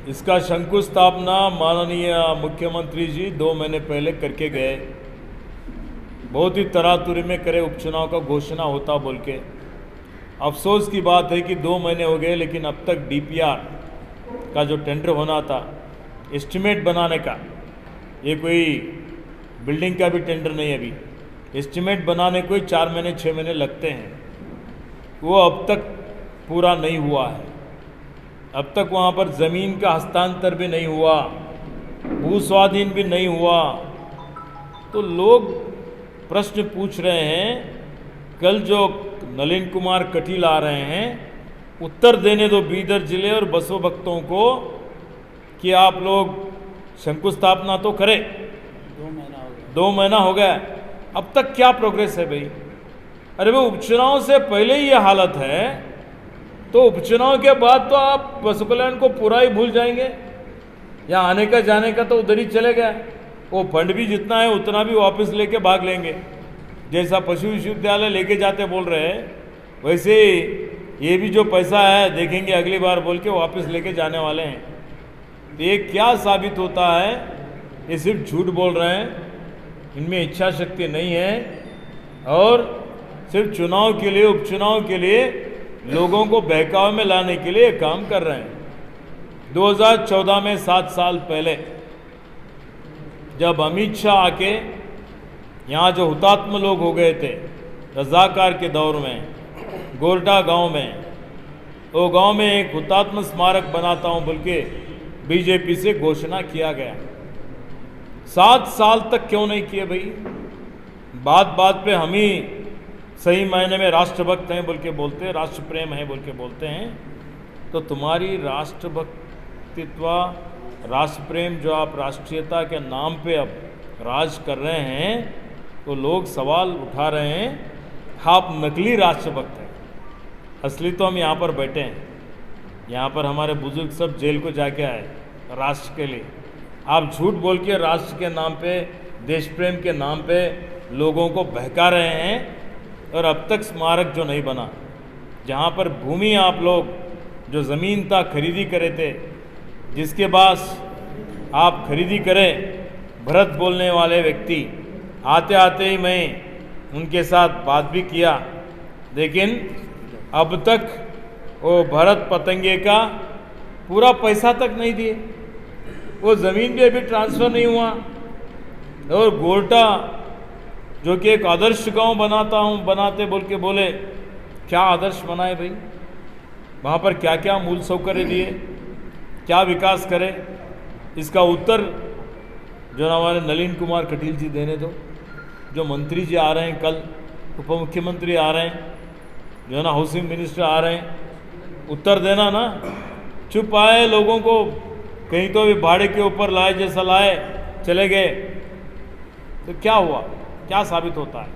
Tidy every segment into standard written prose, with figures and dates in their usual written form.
इसका शंकुस्थापना माननीय मुख्यमंत्री जी 2 महीने पहले करके गए। बहुत ही तरातुरी में करे उपचुनाव का घोषणा होता बोल के। अफसोस की बात है कि 2 महीने हो गए, लेकिन अब तक डीपीआर का जो टेंडर होना था, एस्टिमेट बनाने का, ये कोई बिल्डिंग का भी टेंडर नहीं है, अभी एस्टिमेट बनाने को ही 4 महीने 6 महीने लगते हैं, वो अब तक पूरा नहीं हुआ है। अब तक वहाँ पर ज़मीन का हस्तांतर भी नहीं हुआ, भू स्वाधीन भी नहीं हुआ। तो लोग प्रश्न पूछ रहे हैं, कल जो नलिन कुमार कटील आ रहे हैं, उत्तर देने दो बीदर जिले और बसव भक्तों को कि आप लोग शंकुस्थापना तो करें। 2 महीना हो गया, अब तक क्या प्रोग्रेस है भाई? अरे वो उपचुनाव से पहले ही ये हालत है, तो उपचुनाव के बाद तो आप बसव कल्याण को पूरा ही भूल जाएंगे। यहाँ आने का जाने का तो उधर ही चले गए, वो फंड भी जितना है उतना भी वापस लेके भाग लेंगे। जैसा पशु विश्वविद्यालय लेके जाते बोल रहे हैं, वैसे ये भी जो पैसा है देखेंगे अगली बार बोल के वापस लेके जाने वाले हैं। तो ये क्या साबित होता है? ये सिर्फ झूठ बोल रहे हैं, इनमें इच्छा शक्ति नहीं है और सिर्फ चुनाव के लिए, उपचुनाव के लिए लोगों को बहकावे में लाने के लिए काम कर रहे हैं। 2014 में 7 साल पहले जब अमित शाह आके यहाँ जो हुतात्मा लोग हो गए थे रजाकार के दौर में, गोरटा गांव में, वो गांव में एक हुतात्मा स्मारक बनाता हूँ बोल के बीजेपी से घोषणा किया गया। 7 साल तक क्यों नहीं किए भाई? बात बात पे हम ही सही मायने में राष्ट्रभक्त हैं बोल के बोलते हैं, राष्ट्र प्रेम है बोल के बोलते हैं। तो तुम्हारी राष्ट्रभक्तित्व, राष्ट्र प्रेम जो आप राष्ट्रीयता के नाम पे अब राज कर रहे हैं, तो लोग सवाल उठा रहे हैं आप नकली राष्ट्रभक्त हैं। असली तो हम यहाँ पर बैठे हैं, यहाँ पर हमारे बुजुर्ग सब जेल को जाके आए राष्ट्र के लिए। आप झूठ बोल के राष्ट्र के नाम पे, देश प्रेम के नाम पे लोगों को बहका रहे हैं। और अब तक स्मारक जो नहीं बना, जहाँ पर भूमि आप लोग जो ज़मीन था खरीदी करे थे, जिसके पास आप खरीदी करें, भरत बोलने वाले व्यक्ति आते आते ही मैं उनके साथ बात भी किया, लेकिन अब तक वो भरत पतंगे का पूरा पैसा तक नहीं दिए, वो ज़मीन भी अभी ट्रांसफ़र नहीं हुआ। और गोरटा जो कि एक आदर्श गांव बनाते बोल के बोले, क्या आदर्श बनाए भाई? वहाँ पर क्या क्या मूल सौकर्य दिए, क्या विकास करे? इसका उत्तर जो हमारे नलिन कुमार कटील जी देने दो, जो मंत्री जी आ रहे हैं, कल उप मुख्यमंत्री आ रहे हैं, जो है ना हाउसिंग मिनिस्टर आ रहे हैं, उत्तर देना ना। चुप आए, लोगों को कहीं तो भी भाड़े के ऊपर लाए जैसा लाए चले गए, तो क्या हुआ? क्या साबित होता है?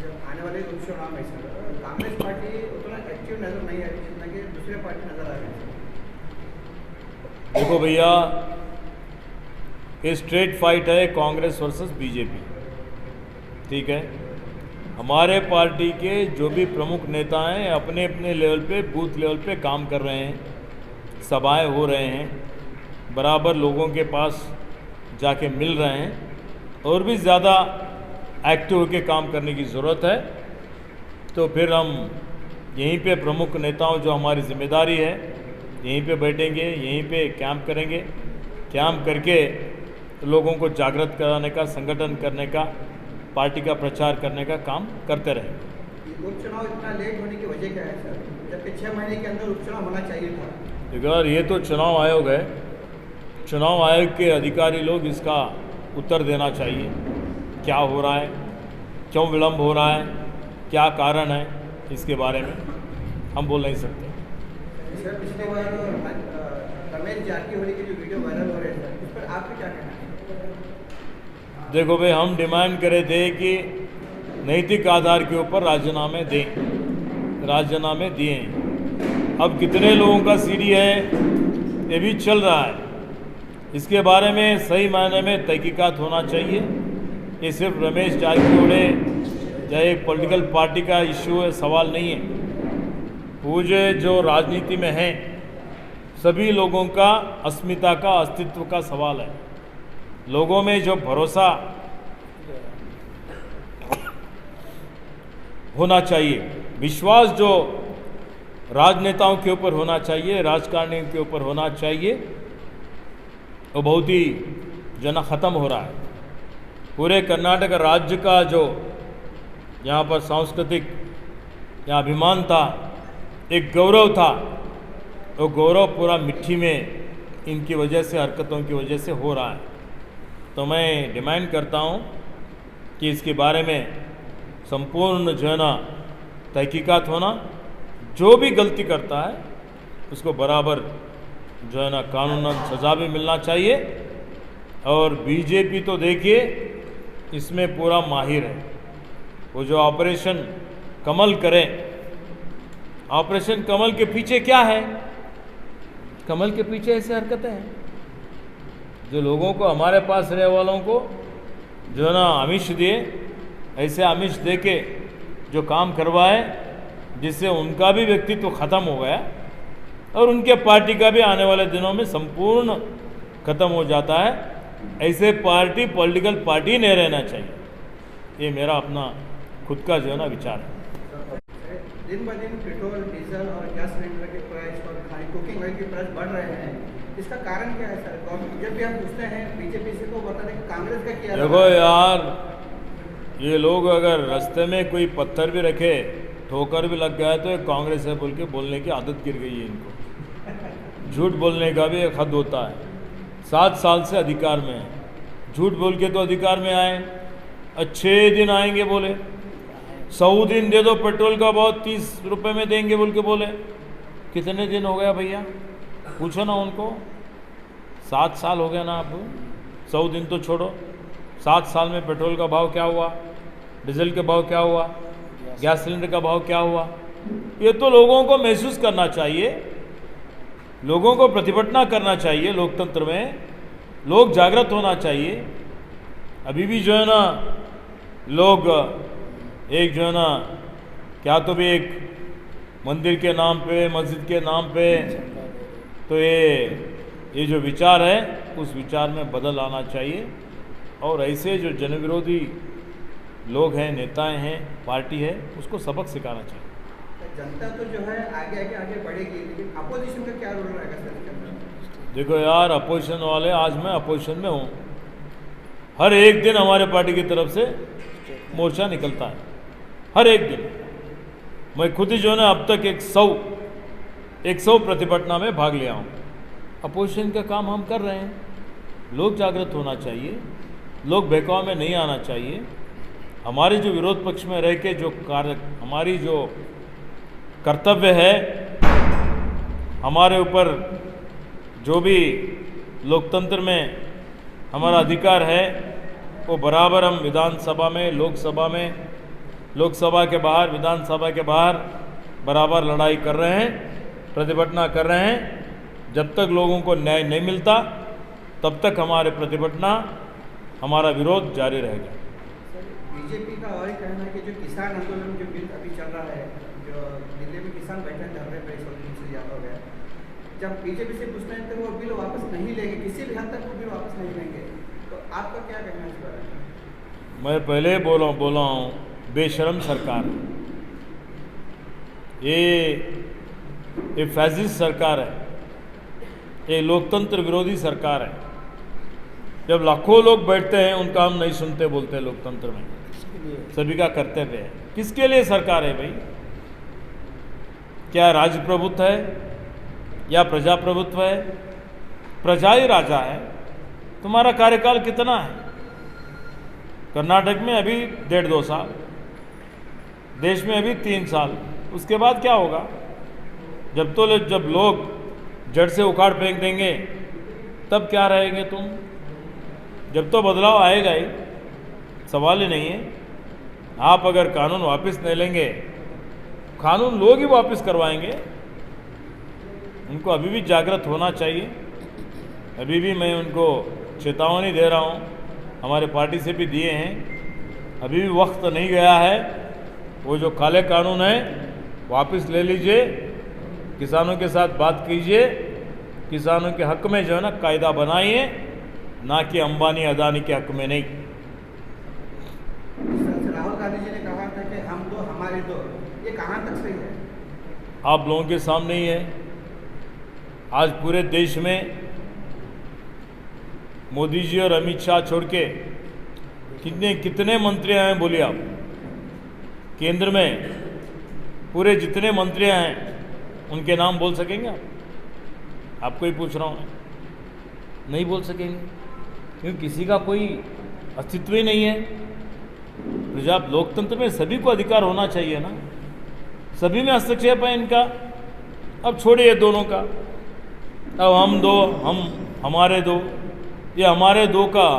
जब आने वाले उपचुनाव में सर कांग्रेस पार्टी उतना एक्टिव नजर नहीं आ रही जितना कि दूसरे पार्टी नजर आ रही है। देखो भैया, ये स्ट्रेट फाइट है कांग्रेस वर्सेस बीजेपी, ठीक है। हमारे पार्टी के जो भी प्रमुख नेता हैं अपने अपने लेवल पे, बूथ लेवल पे काम कर रहे हैं, सभाएं हो रहे हैं, बराबर लोगों के पास जाके मिल रहे हैं, और भी ज़्यादा एक्टिव होकर काम करने की ज़रूरत है। तो फिर हम यहीं पे प्रमुख नेताओं, जो हमारी जिम्मेदारी है, यहीं पे बैठेंगे, यहीं पे कैंप करेंगे, कैंप करके लोगों को जागृत कराने का, संगठन करने का, पार्टी का प्रचार करने का काम करते रहेंगे। उपचुनाव इतना लेट होने की वजह क्या है सर, जबकि 6 महीने के अंदर उपचुनाव होना चाहिए था? अगर ये तो चुनाव आयोग है, चुनाव आयोग के अधिकारी लोग इसका उत्तर देना चाहिए, क्या हो रहा है, क्यों विलम्ब हो रहा है, क्या कारण है, इसके बारे में हम बोल नहीं सकते। सर पिछले बार रमेश जारकीहोली के जो वीडियो वायरल हो रहे हैं सर, उस पर आपका क्या कहना है? देखो भाई, हम डिमांड करे थे कि नैतिक आधार के ऊपर राजीनामे दें, राजीनामे दिए। अब कितने लोगों का सीडी है ये भी चल रहा है, इसके बारे में सही मायने में तहकीकात होना चाहिए। ये सिर्फ रमेश जारकीहोली या एक पॉलिटिकल पार्टी का इश्यू है, सवाल नहीं है। पूरे जो राजनीति में हैं सभी लोगों का अस्मिता का अस्तित्व का सवाल है। लोगों में जो भरोसा होना चाहिए, विश्वास जो राजनेताओं के ऊपर होना चाहिए, राजकारणियों के ऊपर होना चाहिए, वो बहुत ही जो ना ख़त्म हो रहा है। पूरे कर्नाटक राज्य का जो यहाँ पर सांस्कृतिक या अभिमान था, एक गौरव था, वो गौरव पूरा मिट्टी में इनकी वजह से, हरकतों की वजह से हो रहा है। तो मैं डिमांड करता हूँ कि इसके बारे में संपूर्ण जो है ना तहकीकात होना, जो भी गलती करता है उसको बराबर जो है ना कानूनन सज़ा भी मिलना चाहिए। और बीजेपी तो देखिए इसमें पूरा माहिर है। वो जो ऑपरेशन कमल करें, ऑपरेशन कमल के पीछे क्या है? कमल के पीछे ऐसी हरकतें हैं जो लोगों को, हमारे पास रहने वालों को जो है ना आमिष दिए, ऐसे आमिष दे के जो काम करवाए जिससे उनका भी व्यक्तित्व ख़त्म हो गया और उनके पार्टी का भी आने वाले दिनों में संपूर्ण ख़त्म हो जाता है। ऐसे पार्टी पॉलिटिकल पार्टी नहीं रहना चाहिए। ये मेरा अपना खुद का जो है ना विचार है। दिन ब दिन पेट्रोल, डीजल और गैस सिलेंडर के प्राइस और खाने कुकिंग ऑयल के प्राइस बढ़ रहे हैं। इसका कारण क्या है सर? जब भी हम पूछते हैं बीजेपी से तो बताते हैं कांग्रेस का क्या। देखो यार, ये लोग अगर रास्ते में कोई पत्थर भी रखे, ठोकर भी लग गया तो ये कांग्रेस है बोल के बोलने की आदत गिर गई है इनको। झूठ बोलने का भी एक हद होता है। 7 साल से अधिकार में है, झूठ बोल के तो अधिकार में आए। अच्छे दिन आएंगे बोले, 100 दिन दे दो पेट्रोल का भाव 30 रुपये में देंगे बोल के बोले। कितने दिन हो गया भैया? पूछो ना उनको। 7 साल हो गया ना। अब 100 दिन तो छोड़ो, 7 साल में पेट्रोल का भाव क्या हुआ, डीजल के भाव क्या हुआ, गैस सिलेंडर का भाव क्या हुआ? ये तो लोगों को महसूस करना चाहिए, लोगों को प्रतिभटना करना चाहिए। लोकतंत्र में लोग जागृत होना चाहिए। अभी भी जो है ना लोग एक जो है ना क्या तो भी एक मंदिर के नाम पे, मस्जिद के नाम पे, तो ये जो विचार है उस विचार में बदल आना चाहिए। और ऐसे जो जनविरोधी लोग हैं, नेताएं हैं, पार्टी है, उसको सबक सिखाना चाहिए। जनता तो जो है आगे बढ़ेगी, लेकिन अपोजिशन का क्या रोल रहेगा सर? देखो यार, अपोजिशन वाले, आज मैं अपोजिशन में हूँ, हर एक दिन हमारे पार्टी की तरफ से मोर्चा निकलता है, हर एक दिन। मैं खुद ही जो है ना अब तक 100 प्रतिभटना में भाग लिया हूँ। अपोजिशन का काम हम कर रहे हैं। लोग जागृत होना चाहिए, लोग बहकाव में नहीं आना चाहिए। हमारे जो विरोध पक्ष में रह के जो कार्य, हमारी जो कर्तव्य है, हमारे ऊपर जो भी लोकतंत्र में हमारा अधिकार है, वो बराबर हम विधानसभा में, लोकसभा में, लोकसभा के बाहर, विधानसभा के बाहर बराबर लड़ाई कर रहे हैं, प्रतिभटना कर रहे हैं। जब तक लोगों को न्याय नहीं मिलता तब तक हमारे प्रतिभटना, हमारा विरोध जारी रहेगा। बीजेपी का और कहना है कि जो किसान आंदोलन जो बिल अभी चल रहा है, जो दिल्ली में किसान बैठक कर रहे हैं 100 दिन से ज़्यादा हो गया, जब बीजेपी से पूछते हैं तो वो बिल वापस नहीं लेंगे, किसी भी हद तक वो बिल वापस नहीं लेंगे। तो आपका क्या कहना है इस बारे में? मैं पहले बोला हूँ, बेशर्म सरकार है ये फैसिस्ट सरकार है, ये लोकतंत्र विरोधी सरकार है। जब लाखों लोग बैठते हैं उनका हम नहीं सुनते बोलते हैं लोकतंत्र में। सभी का कर्तव्य है। किसके लिए सरकार है भाई? क्या राजप्रभुत्व है या प्रजाप्रभुत्व है? प्रजा ही राजा है। तुम्हारा कार्यकाल कितना है? कर्नाटक में अभी 1.5-2 साल, देश में अभी 3 साल, उसके बाद क्या होगा? जब लोग जड़ से उखाड़ फेंक देंगे तब क्या रहेंगे तुम? जब तो बदलाव आएगा ही, सवाल ही नहीं है। आप अगर कानून वापस नहीं लेंगे, कानून लोग ही वापस करवाएंगे। उनको अभी भी जागृत होना चाहिए। अभी भी मैं उनको चेतावनी दे रहा हूँ, हमारे पार्टी से भी दिए हैं। अभी भी वक्त नहीं गया है। वो जो काले कानून है वापस ले लीजिए किसानों के साथ बात कीजिए, किसानों के हक में जो है ना कायदा बनाइए, ना कि अंबानी अदानी के हक में नहीं। राहुल गांधी जी ने कहा था कि हम दो हमारे दो, ये कहाँ तक सही है? आप लोगों के सामने ही है। आज पूरे देश में मोदी जी और अमित शाह छोड़ के कितने मंत्री आए हैं बोलिए आप? केंद्र में पूरे जितने मंत्री हैं उनके नाम बोल सकेंगे आप? आपको ही पूछ रहा हूँ मैं, नहीं बोल सकेंगे, क्योंकि किसी का कोई अस्तित्व ही नहीं है। प्रजा लोकतंत्र में सभी को अधिकार होना चाहिए ना, सभी में हस्तक्षेप है इनका। अब छोड़िए दोनों का, अब हम दो हम हमारे दो, ये हमारे दो का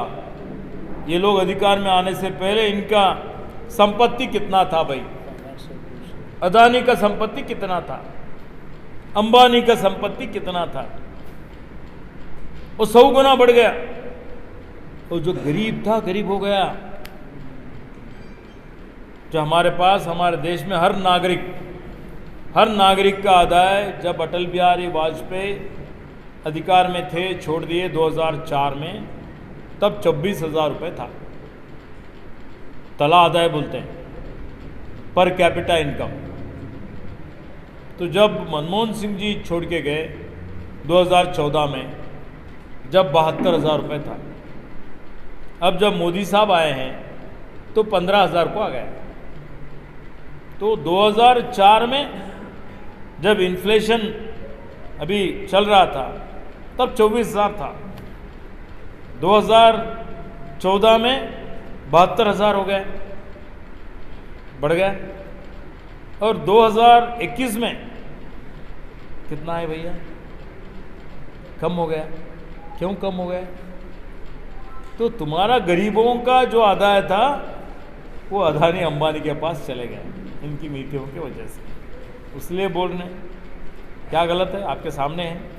ये लोग अधिकार में आने से पहले इनका संपत्ति कितना था भाई? अदानी का संपत्ति कितना था? अंबानी का संपत्ति कितना था? वो 100 गुना बढ़ गया। और जो गरीब था गरीब हो गया। जो हमारे पास हमारे देश में हर नागरिक का आदाय जब अटल बिहारी वाजपेयी अधिकार में थे, छोड़ दिए 2004 में, तब 24,000 रुपये था। तला आदाय बोलते हैं, पर कैपिटा इनकम। तो जब मनमोहन सिंह जी छोड़ के गए 2014 में, जब 72,000 रुपये था। अब जब मोदी साहब आए हैं तो 15,000 को आ गया। तो 2004 में जब इन्फ्लेशन अभी चल रहा था तब 24,000 था। 2014 में 72,000 हो गए, बढ़ गया। और 2021 में कितना है भैया? कम हो गया। क्यों कम हो गया? तो तुम्हारा गरीबों का जो आदाय था वो अदानी अंबानी के पास चले गए इनकी नीतियों की वजह से। इसलिए बोल रहे हैं, क्या गलत है? आपके सामने है।